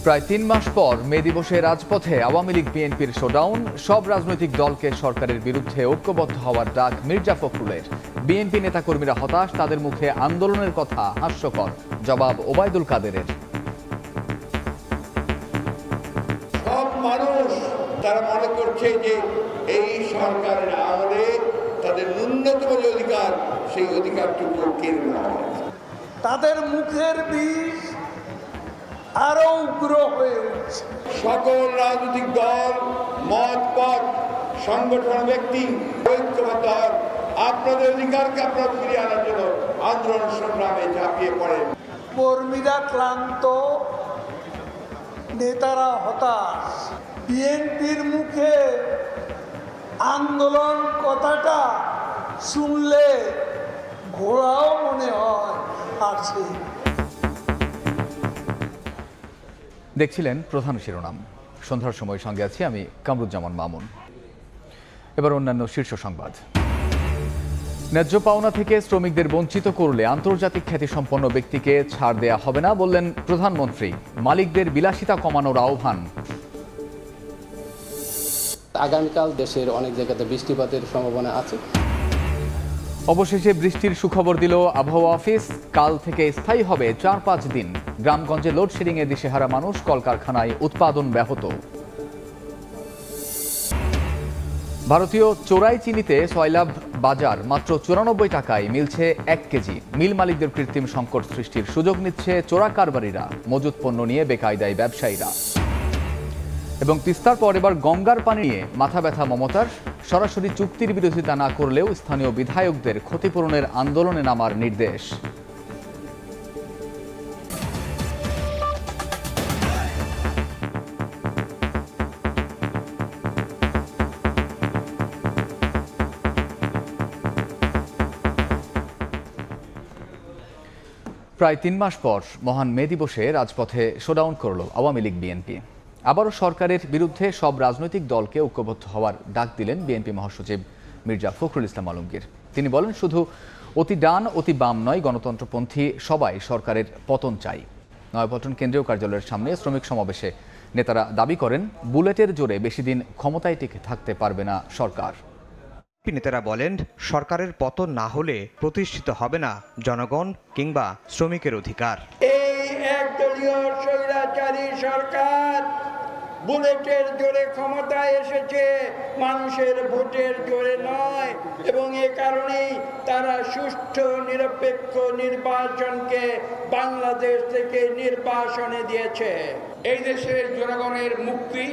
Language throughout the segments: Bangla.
প্রায় ৩ মাস পর মে দিবসে রাজপথে আওয়ামী লীগ বিএনপির শোডাউন। সব রাজনৈতিক দলকে সরকারের বিরুদ্ধে ঐক্যবদ্ধ হওয়ার ডাক মির্জা ফখরুলের। বিএনপি নেতাকর্মীরা হতাশ, তাদের মুখে আন্দোলনের কথা হাস্যকর, জবাব ওবায়দুল কাদেরের। সব মানুষ তারা মনে করছে যে এই সরকারের আমলে তাদের ন্যূনতম যে অধিকার, সেই অধিকারটুকু কেড়ে নেওয়া হয়েছে। তাদের মুখের বিষ আরো উগ্র হয়ে উঠছে। সকল রাজনৈতিক দল, মত পথ, সংগঠন, ব্যক্তি ঐক্যবদ্ধ হন। আপনাদের অধিকারকে আপনারা ফিরিয়ে আনার জন্য আন্দোলন সংগ্রামে ঝাঁপিয়ে পড়েন। কর্মীরা ক্লান্ত, নেতারা হতাশ। বিএনপির মুখে আন্দোলন কথাটা শুনলে ঘোড়াও মনে হয় আছে। দেখছিলেন প্রধান শিরোনাম। সন্ধ্যার সময় সঙ্গে আছি আমি কামরুজ্জামান মামুন। এবার অন্যান্য শীর্ষ সংবাদ। ন্যায্য পাওনা থেকে শ্রমিকদের বঞ্চিত করলে আন্তর্জাতিক খ্যাতিসম্পন্ন ব্যক্তিকে ছাড় দেয়া হবে না, বললেন প্রধানমন্ত্রী। মালিকদের বিলাসিতা কমানোর আহ্বান। আগামীকাল দেশের অনেক জায়গাতে বৃষ্টিপাতের সম্ভাবনা আছে। অবশেষে বৃষ্টির সুখবর দিল আবহাওয়া অফিস। কাল থেকে স্থায়ী হবে ৪-৫ দিন। গ্রামগঞ্জে লোডশেডিংয়ে দিশেহারা মানুষ, কলকারখানায় উৎপাদন ব্যাহত। ভারতীয় চোরাই চিনিতে সয়লাভ বাজার মাত্র ৯৪ টাকায় মিলছে ১ কেজি। মিল মালিকদের কৃত্রিম সংকট সৃষ্টির সুযোগ নিচ্ছে চোরা কারবারিরা। মজুত পণ্য নিয়ে বেকায়দায় ব্যবসায়ীরা। এবং তিস্তার পর এবার গঙ্গার পানি নিয়ে মাথা ব্যথা মমতার। সরাসরি চুক্তির বিরোধিতা না করলেও স্থানীয় বিধায়কদের ক্ষতিপূরণের আন্দোলনে নামার নির্দেশ। প্রায় ৩ মাস পর মহান মে দিবসে রাজপথে শোডাউন করল আওয়ামী লীগ বিএনপি। আবারও সরকারের বিরুদ্ধে সব রাজনৈতিক দলকে ঐক্যবদ্ধ হওয়ার ডাক দিলেন বিএনপি মহাসচিব মির্জা ফখরুল ইসলাম আলমগীর। তিনি বলেন, শুধু অতি ডান অতি বাম নয়, গণতন্ত্রপন্থী সবাই সরকারের পতন চাই। নয়াপল্টন কেন্দ্রীয় কার্যালয়ের সামনে শ্রমিক সমাবেশে নেতারা দাবি করেন, বুলেটের জোরে বেশি দিন ক্ষমতায় টিকে থাকতে পারবে না সরকার। নেতারা বলেন, সরকারের পতন না হলে প্রতিষ্ঠিত হবে না জনগণ কিংবা শ্রমিকের অধিকার। এই একদলীয় স্বৈরাচারী সরকার বুলেটের জোরে ক্ষমতায় এসেছে, মানুষের ভোটের জোরে নয়। এবং এ কারণেই তারা সুষ্ঠু নিরপেক্ষ নির্বাচনকে বাংলাদেশ থেকে নির্বাসনে দিয়েছে। এই দেশের জনগণের মুক্তি,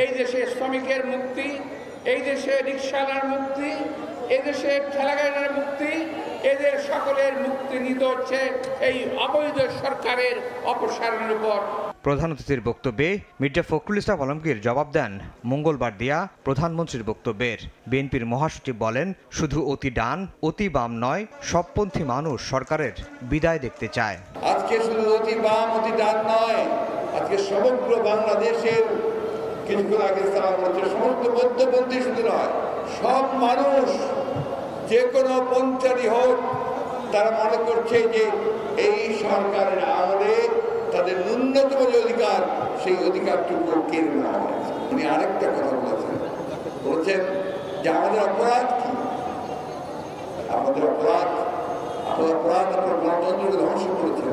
এই দেশের শ্রমিকের মুক্তি, এই দেশে রিকশালার মুক্তি, এদেশের ঠেলাগাড়ির মুক্তি, এদের সকলের মুক্তি নিতে হচ্ছে এই অবৈধ সরকারের অপসারণের উপর। প্রধান অতিথির বক্তব্যে মির্জা ফখরুল ইসলাম আলমগীর জবাব দেন মঙ্গলবার দেয়া প্রধানমন্ত্রীর বক্তব্যের। বিএনপির মহাসচিব বলেন, শুধু অতি ডান অতি বাম নয়, সবপন্থী মানুষ সরকারের বিদায় দেখতে চায়। আজকে শুধু অতি বাম অতি ডান নয়, আজকে সমগ্র বাংলাদেশের কিছুক্ষণ আগে সমস্ত মধ্যপন্থী শুধু নয়, সব মানুষ যে কোনো পন্থারই হোক, তারা মনে করছে যে এই সরকারের আমলে তাদের ন্যূনতম যে অধিকার, সেই অধিকারটুকু কেড়ে নেওয়া হয়েছে। উনি আরেকটা কথা বলছেন যে আমাদের অপরাধ কি? আমাদের অপরাধ আপনার গণতন্ত্রকে ধ্বংস করেছেন।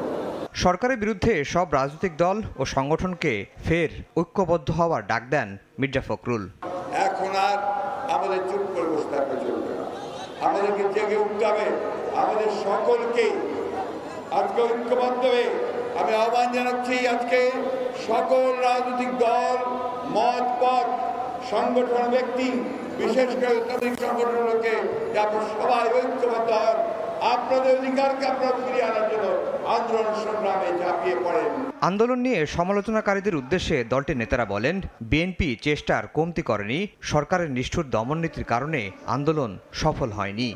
সরকারের বিরুদ্ধে সব রাজনৈতিক দল ও সংগঠনকে ফের ঐক্যবদ্ধ হওয়ার ডাক দেন মির্জা ফখরুল। এখন আর আমাদের চুপ করে বসে থাকতে চলবে না, আমাদেরকে জেগে উঠতে হবে। আমাদের সকলকে আজকে ঐক্যবদ্ধ হয়ে আমি আহ্বান জানাচ্ছি, আজকে সকল রাজনৈতিক দল, মত পথ, সংগঠন, ব্যক্তি, বিশেষ করে শ্রমিক সংগঠনকে সবাই ঐক্যবদ্ধ হন। আপনাদের অধিকারকে আপনারা ফিরিয়ে আনার জন্য আন্দোলন সংগ্রামে ঝাঁপিয়ে পড়েন। আন্দোলন নিয়ে সমালোচনাকারীদের উদ্দেশ্যে দলটির নেতারা বলেন, বিএনপি চেষ্টার কমতি করেনি, সরকারের নিষ্ঠুর দমননীতির কারণে আন্দোলন সফল হয়নি।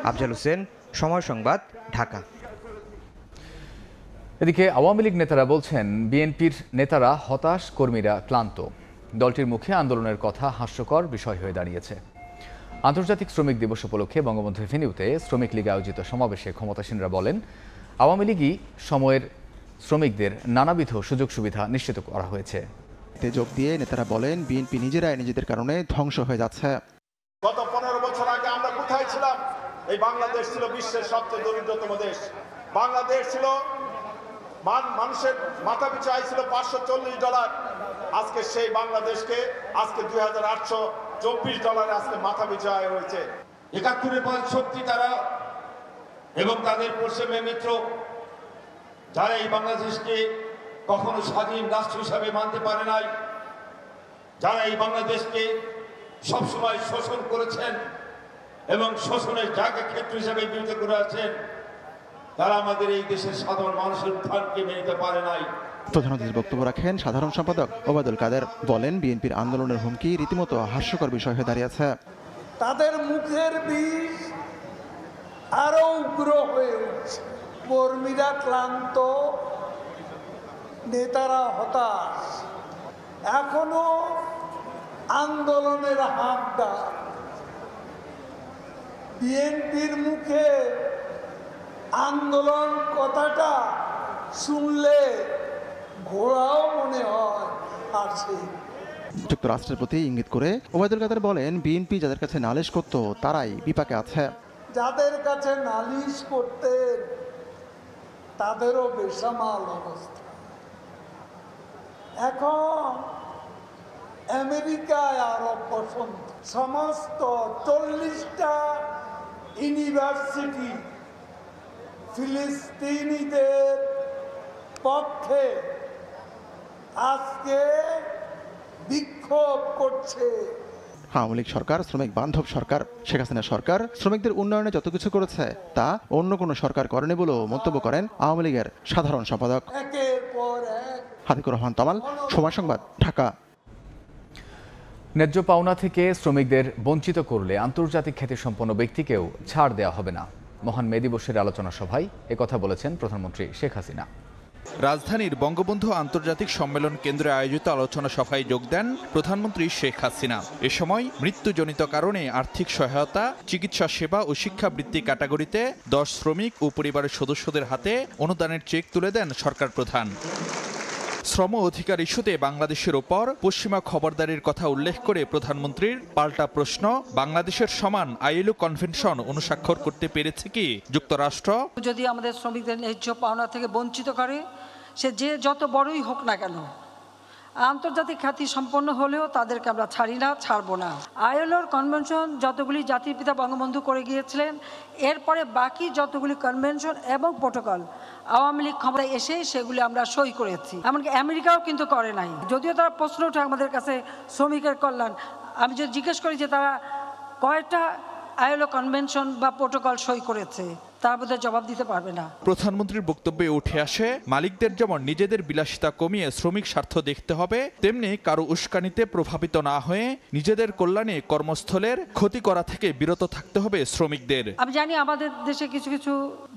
আফজাল হোসেন, সময় সংবাদ, ঢাকা। এদিকে আওয়ামী লীগ নেতারা বলছেন, বিএনপির নেতারা হতাশ, কর্মীরা ক্লান্ত। দলটির মুখে আন্দোলনের কথা হাস্যকর বিষয় হয়ে দাঁড়িয়েছে। আন্তর্জাতিক শ্রমিক দিবস উপলক্ষে বঙ্গবন্ধু এভিনিউতে শ্রমিক লীগ আয়োজিত সমাবেশে ক্ষমতাসীনরা বলেন, আওয়ামী লীগই সময়ের শ্রমিকদের নানাবিধ সুযোগ সুবিধা নিশ্চিত করা হয়েছে। এতে যোগ দিয়ে নেতারা বলেন, বিএনপি নিজেরাই নিজেদের কারণে ধ্বংস হয়ে যাচ্ছে। গত 15 বছর আগে আমরা কোথায় ছিলাম? এই বাংলাদেশ ছিল বিশ্বের সবচেয়ে দরিদ্রতম দেশ। বাংলাদেশ ছিল মানুষের মাথা পিছু আয় ছিল $540। আজকে সেই বাংলাদেশকে আজকে $2824 আজকে মাথা পিছু আয় হয়েছে। 71 শক্তি তারা এবং তাদের পশ্চিমে মিত্র যারা এই বাংলাদেশকে কখনো স্বাধীন রাষ্ট্র হিসাবে মানতে পারে নাই, যারা এই বাংলাদেশকে সবসময় শোষণ করেছেন এবং শোষণের জায়গা ক্ষেত্র হিসাবে বিবেচিত করে আছেন, তারা আমাদের এই দেশের সাধারণ মানুষের উত্থানকে মেনে নিতে পারে নাই। প্রধান অতিথির বক্তব্য রাখেন সাধারণ সম্পাদক ওবায়দুল কাদের। বলেন, বিএনপির আন্দোলনের হুমকি রীতিমতো হাস্যকর বিষয় হয়ে দাঁড়িয়েছে। তাদের মুখের বিষ আরো উগ্র হয়ে উঠছে। কর্মীরা ক্লান্ত, নেতারা হতাশ। এখনো আন্দোলনের হাতটা বিএনপির মুখে আন্দোলন কথাটা শুনলে ঘোড়াও মনে হয় আছে। যুক্তরাষ্ট্রের প্রতি ইঙ্গিত করে ওবায়দুল কাদের বলেন, বিএনপি যাদের কাছে নালিশ করত তারাই বিপাকে আছে। যাদের কাছে নালিশ করতেন তাদেরও বেসামাল অবস্থা। এখন আমেরিকায় আরব বসন্ত, সমস্ত 40টা ইউনিভার্সিটি ফিলিস্তিনিদের পক্ষে আজকে বিক্ষোভ করছে। আওয়ামী লীগ সরকার শ্রমিক বান্ধব সরকার। শেখ হাসিনা সরকার শ্রমিকদের উন্নয়নে যত কিছু করেছে তা অন্য কোনো সরকার করেনি বলেও মন্তব্য করেন আওয়ামী লীগের সাধারণ সম্পাদক একের পর এক। হাতিকুর রহমান তামাল, সময় সংবাদ, ঢাকা। ন্যায্য পাওনা থেকে শ্রমিকদের বঞ্চিত করলে আন্তর্জাতিক খ্যাতিসম্পন্ন ব্যক্তিকেও ছাড় দেওয়া হবে না। মহান মে দিবসের আলোচনা সভায় একথা বলেছেন প্রধানমন্ত্রী শেখ হাসিনা। রাজধানীর বঙ্গবন্ধু আন্তর্জাতিক সম্মেলন কেন্দ্রে আয়োজিত আলোচনা সভায় যোগ দেন প্রধানমন্ত্রী শেখ হাসিনা। এ সময় মৃত্যুজনিত কারণে আর্থিক সহায়তা, চিকিৎসা সেবা ও শিক্ষাবৃত্তি ক্যাটাগরিতে 10 শ্রমিক ও পরিবারের সদস্যদের হাতে অনুদানের চেক তুলে দেন সরকার প্রধান। শ্রম অধিকার ইস্যুতে বাংলাদেশের ওপর পশ্চিমা খবরদারির কথা উল্লেখ করে প্রধানমন্ত্রীর পাল্টা প্রশ্ন, বাংলাদেশের সমান আইএলও কনভেনশন অনুস্বাক্ষর করতে পেরেছে কি যুক্তরাষ্ট্র? যদি আমাদের শ্রমিকদের ন্যায্য পাওনা থেকে বঞ্চিত করে, সে যে যত বড়ই হোক না কেন, আন্তর্জাতিক খ্যাতি সম্পন্ন হলেও তাদেরকে আমরা ছাড়ি না, ছাড়বো না। আইএলওর কনভেনশন যতগুলি জাতির পিতা বঙ্গবন্ধু করে গিয়েছিলেন, এরপরে বাকি যতগুলি কনভেনশন এবং প্রোটোকল আওয়ামী লীগ ক্ষমতায় এসে সেগুলি আমরা সই করেছি। এমনকি আমেরিকাও কিন্তু করে নাই। যদিও তারা প্রশ্ন ওঠে আমাদের কাছে শ্রমিকের কল্যাণ, আমি যদি জিজ্ঞেস করি যে তারা কয়টা আইএলও কনভেনশন বা প্রোটোকল সই করেছে, তার মধ্যে জবাব দিতে পারবে না। প্রধানমন্ত্রীর বক্তব্যে উঠে আসে, মালিকদের যেমন নিজেদের বিলাসিতা কমিয়ে শ্রমিক স্বার্থ দেখতে হবে, তেমনি কারো উস্কানিতে প্রভাবিত না হয়ে নিজেদের কল্যাণে কর্মস্থলের ক্ষতি করা থেকে বিরত থাকতে হবে শ্রমিকদের। আমি জানি আমাদের দেশে কিছু কিছু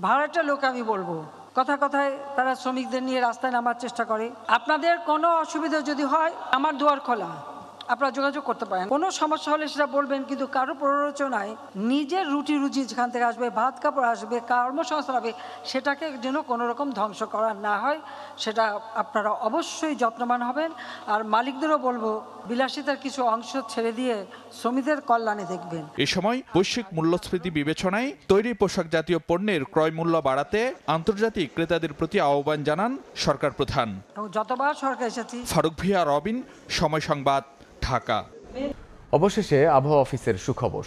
ভাড়াটা লোক, আমি বলবো কথায় কথায় তারা শ্রমিকদের নিয়ে রাস্তায় নামার চেষ্টা করে। আপনাদের কোনো অসুবিধা যদি হয়, আমার দুয়ার খোলা, আপনারা যোগাযোগ করতে পারেন। কোনো সমস্যা হলে সেটা বলবেন, কিন্তু কারো প্ররোচনায় নিজের রুটি রুজি যেখান থেকে আসবে, ভাত কাপড় আসবে, কর্মসংস্থান হবে, সেটাকে যেন কোনো রকম ধ্বংস করা না হয়, সেটা আপনারা অবশ্যই যত্নবান হবেন। আর মালিকদেরও বলবো, বিলাসিতার কিছু অংশ ছেড়ে দিয়ে শ্রমিকদের কল্যাণে দেখবেন। এ সময় বৈশ্বিক মূল্যস্ফীতি বিবেচনায় তৈরি পোশাক জাতীয় পণ্যের ক্রয় মূল্য বাড়াতে আন্তর্জাতিক ক্রেতাদের প্রতি আহ্বান জানান সরকার প্রধান। যতবার সরকার এসেছি। ফারুক ভিয়া, রবিন, সময় সংবাদ, ঢাকা। অবশেষে আবহাওয়া অফিসের সুখবর।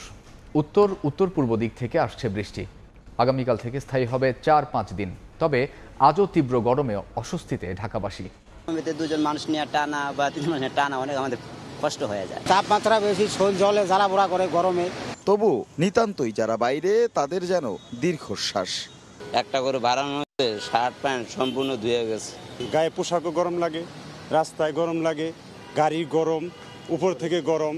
উত্তর পূর্ব দিক থেকে আসছে বৃষ্টি। আগামীকাল থেকে স্থায়ী হবে 4-5 দিন। তবে আজও তীব্র গরমে অস্বস্তিতে ঢাকাবাসী। দুজন মানুষ নিয়ে টানা বা 3 মানুষ নিয়ে টানা অনেক আমাদের কষ্ট হয়ে যায়। তাপমাত্রা বেশি, জলে জ্বালা পোড়া করে গরমে। তবু নিতান্তই যারা বাইরে, তাদের যেন দীর্ঘশ্বাস। একটা করে বাড়ানো হচ্ছে, শার্ট প্যান্ট সম্পূর্ণ ধুয়ে গেছে। গায়ে পোশাকও গরম লাগে, রাস্তায় গরম লাগে, গাড়ি গরম, উপর থেকে গরম,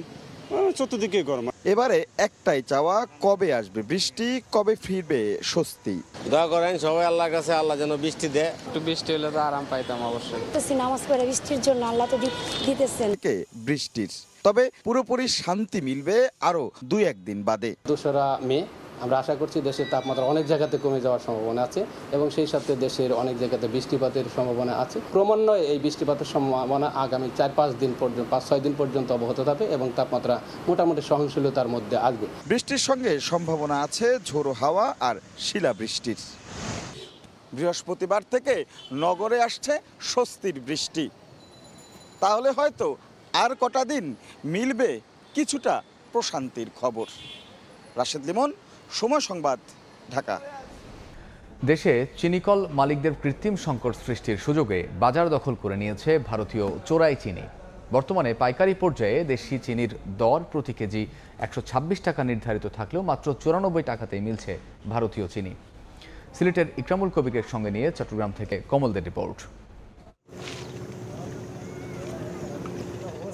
চতুর্দিকে গরম। এবারে একটাই চাওয়া, কবে আসবে বৃষ্টি, কবে ফিরবে স্বস্তি। দোয়া করেন সবাই আল্লাহর কাছে, আল্লাহ যেন বৃষ্টি দেয়। একটু বৃষ্টি হলে তো আরাম পাইতাম অবশ্যই। নামাজ পড়ে বৃষ্টির জন্য আল্লাহ তো দিতেছেন বৃষ্টির, তবে পুরোপুরি শান্তি মিলবে আরো 2-1 দিন বাদে। 2রা মে আমরা আশা করছি দেশের তাপমাত্রা অনেক জায়গাতে কমে যাওয়ার সম্ভাবনা আছে এবং সেই সাথে দেশের অনেক জায়গাতে বৃষ্টিপাতের সম্ভাবনা আছে। ক্রমান্বয়ে এই বৃষ্টিপাতের সম্ভাবনা আগামী 4-5 দিন পর্যন্ত 5-6 দিন পর্যন্ত অব্যাহত থাকবে এবং তাপমাত্রা মোটামুটি সহনশীলতার মধ্যে আসবে। বৃষ্টির সঙ্গে সম্ভাবনা আছে ঝোড়ো হাওয়া আর শিলাবৃষ্টির। বৃহস্পতিবার থেকে নগরে আসছে স্বস্তির বৃষ্টি। তাহলে হয়তো আর কটা দিন মিলবে কিছুটা প্রশান্তির খবর। রাশেদ লিমন, সময় সংবাদ, ঢাকা। দেশে চিনিকল মালিকদের কৃত্রিম সংকট সৃষ্টির সুযোগে বাজার দখল করে নিয়েছে ভারতীয় চোরাই চিনি। বর্তমানে পাইকারি পর্যায়ে দেশি চিনির দর প্রতি কেজি 126 টাকা নির্ধারিত থাকলেও মাত্র 94 টাকাতেই মিলছে ভারতীয় চিনি। সিলেটের ইকরামুল কবিরের সঙ্গে নিয়ে চট্টগ্রাম থেকে কমলদের রিপোর্ট।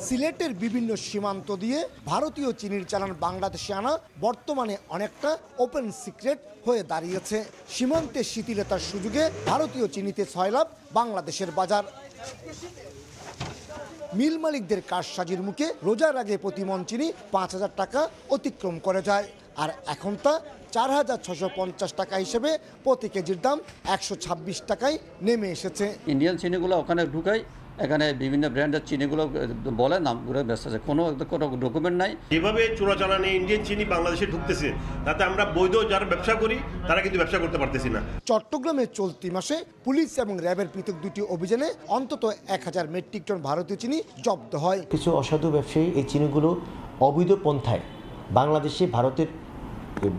সিলেটের বিভিন্ন সীমান্ত দিয়ে ভারতীয় চিনির চালান বাংলাদেশে আনা বর্তমানে অনেকটা ওপেন সিক্রেট হয়ে দাঁড়িয়েছে। সীমান্তে শিথিলতার সুযোগে ভারতীয় চিনিতে 6 লাভ বাংলাদেশের বাজার। মিল মালিকদের কারসাজির মুখে রোজার আগে প্রতি মণ চিনি 5,000 টাকা অতিক্রম করে যায়, আর এখন তা 4,650 টাকা হিসেবে প্রতি কেজির দাম 126 টাকায় নেমে এসেছে। ইন্ডিয়ান চিনিগুলো ওখানে ঢুকাই, এখানে বিভিন্ন ব্র্যান্ডের চিনিগুলো বলে নামগুলো ব্যস্ত আছে, কোনো ডকুমেন্ট নাই। যেভাবে চোরাচালানে ইন্ডিয়ান চিনি বাংলাদেশে ঢুকতেছে তাতে আমরা বৈধ যারা ব্যবসা করি তারা কিন্তু ব্যবসা করতে পারতেছি না। চট্টগ্রামে চলতি মাসে পুলিশ এবং র্যাবের পৃথক দুটি অভিযানে অন্তত 1000 মেট্রিক টন ভারতীয় চিনি জব্দ হয়। কিছু অসাধু ব্যবসায়ী এই চিনিগুলো অবৈধ পন্থায় বাংলাদেশে ভারতের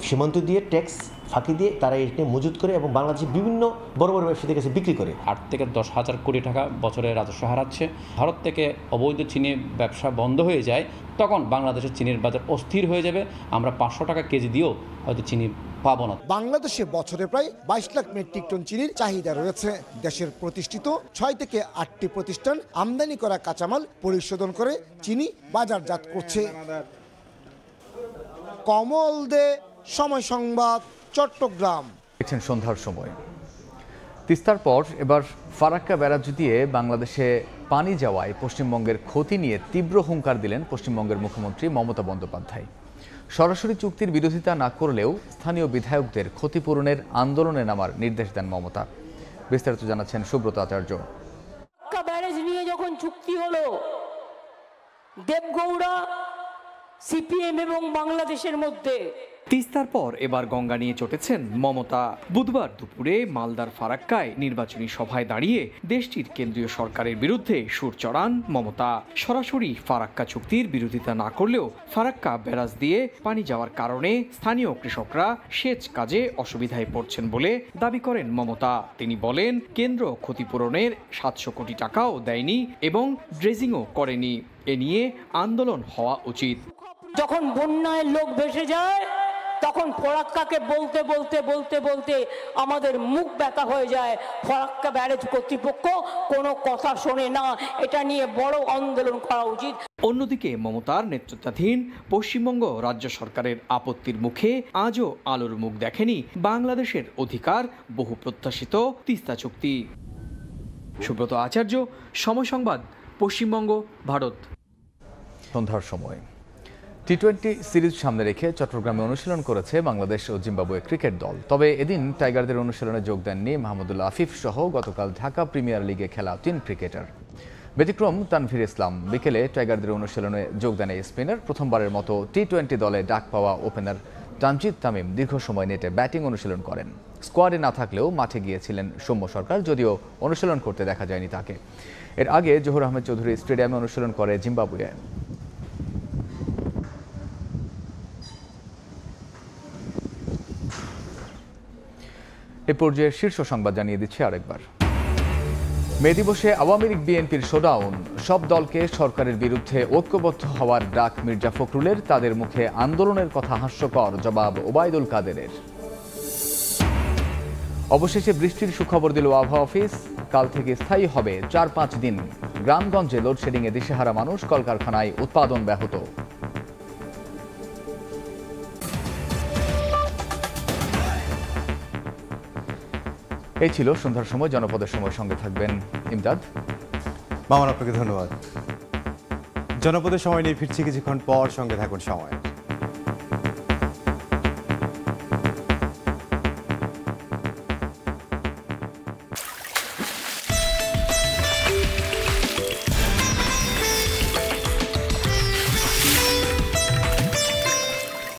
সীমান্ত দিয়ে ট্যাক্স ফাঁকি দিয়ে তারা এটি মজুত করে এবং বাংলাদেশের বিভিন্ন বড় বড় ব্যবসায়ীদের কাছে বিক্রি করে 8 থেকে 10,000 কোটি টাকা বছরে রাজস্ব হারাচ্ছে। ভারত থেকে অবৈধ চিনি ব্যবসা বন্ধ হয়ে যায়, তখন বাংলাদেশের চিনির বাজার অস্থির হয়ে যাবে। আমরা 500 টাকা কেজি দিয়েও হয়তো চিনি পাবো না। বাংলাদেশে বছরে প্রায় 22 লাখ মেট্রিক টন চিনির চাহিদা রয়েছে। দেশের প্রতিষ্ঠিত 6 থেকে 8টি প্রতিষ্ঠান আমদানি করা কাঁচামাল পরিশোধন করে চিনি বাজারজাত করছে। কমল দে, সময় সংবাদ, চট্টগ্রাম। দেখছেন সন্ধ্যার সময়। তিস্তার পর এবার ফারাক্কা ব্যারাজ দিয়ে বাংলাদেশে পানি যাওয়ায় পশ্চিমবঙ্গের ক্ষতি নিয়ে তীব্র হুঙ্কার দিলেন পশ্চিমবঙ্গের মুখ্যমন্ত্রী মমতা বন্দ্যোপাধ্যায়। সরাসরি চুক্তির বিরোধিতা না করলেও স্থানীয় বিধায়কদের ক্ষতিপূরণের আন্দোলনে নামার নির্দেশ দেন মমতা। বিস্তারিত জানাচ্ছেন সুব্রত আচার্য। ফারাক্কা ব্যারাজ নিয়ে যখন চুক্তি হলো, দেবগৌড়া, সিপিএম এবং বাংলাদেশের মধ্যে, তিস্তার পর এবার গঙ্গা নিয়ে চটেছেন মমতা। বুধবার দুপুরে মালদার ফারাক্কায় নির্বাচনী সভায় দাঁড়িয়ে দেশটির কেন্দ্রীয় সরকারের বিরুদ্ধে সুর চড়ান মমতা। সরাসরি ফারাক্কা চুক্তির বিরোধিতা না করলেও ফারাক্কা ব্যারাজ দিয়ে পানি যাওয়ার কারণে স্থানীয় কৃষকরা সেচ কাজে অসুবিধায় পড়ছেন বলে দাবি করেন মমতা। তিনি বলেন, কেন্দ্র ক্ষতিপূরণের 700 কোটি টাকাও দেয়নি এবং ড্রেজিংও করেনি। এ নিয়ে আন্দোলন হওয়া উচিত। যখন বন্যায় লোক ভেসে যায় তখন ফরাক্কাকে বলতে বলতে বলতে বলতে আমাদের মুখ ব্যথা হয়ে যায়। ফরাক্কা ব্যারেজ কর্তৃপক্ষ কোনো কথা শোনে না, এটা নিয়ে বড় আন্দোলন করা উচিত। অন্যদিকে মমতার নেতৃত্বাধীন পশ্চিমবঙ্গ রাজ্য সরকারের আপত্তির মুখে আজও আলোর মুখ দেখেনি বাংলাদেশের অধিকার বহু প্রত্যাশিত তিস্তা চুক্তি। সুব্রত আচার্য, সময় সংবাদ, পশ্চিমবঙ্গ, ভারত। সন্ধ্যার সময়। টি-20 সিরিজ সামনে রেখে চট্টগ্রামে অনুশীলন করেছে বাংলাদেশ ও জিম্বাবুয়ে ক্রিকেট দল। তবে এদিন টাইগারদের অনুশীলনে যোগ দেননি মাহমুদুল্লাহ আফিফ সহ গতকাল ঢাকা প্রিমিয়ার লিগে খেলা 3 ক্রিকেটার। ব্যতিক্রম তানভীর ইসলাম। বিকেলে টাইগারদের অনুশীলনে যোগ দেন এই স্পিনার। প্রথমবারের মতো টি-20 দলে ডাক পাওয়া ওপেনার তানজিদ তামিম দীর্ঘ সময় নেটে ব্যাটিং অনুশীলন করেন। স্কোয়াডে না থাকলেও মাঠে গিয়েছিলেন সৌম্য সরকার, যদিও অনুশীলন করতে দেখা যায়নি তাকে। এর আগে জহুর আহমেদ চৌধুরী স্টেডিয়ামে অনুশীলন করে জিম্বাবুয়ে। এ পর্যায়ে শীর্ষ সংবাদ জানিয়ে দিচ্ছি আরেকবার। মে দিবসে আওয়ামী লীগ বিএনপির শোডাউন। সব দলকে সরকারের বিরুদ্ধে ঐক্যবদ্ধ হওয়ার ডাক মির্জা ফখরুলের। তাদের মুখে আন্দোলনের কথা হাস্যকর, জবাব ওবায়দুল কাদেরের। অবশেষে বৃষ্টির সুখবর দিল আবহাওয়া অফিস। কাল থেকে স্থায়ী হবে 4-5 দিন। গ্রামগঞ্জে লোডশেডিংয়ে দিশেহারা মানুষ, কলকারখানায় উৎপাদন ব্যাহত। এই ছিল সন্ধ্যার সময়। জনপদের সময় সঙ্গে থাকবেন ইমদাদ। মামুন, আপনাকে ধন্যবাদ। জনপদের সময় নিয়ে ফিরছি কিছুক্ষণ পর, সঙ্গে থাকুন সময়।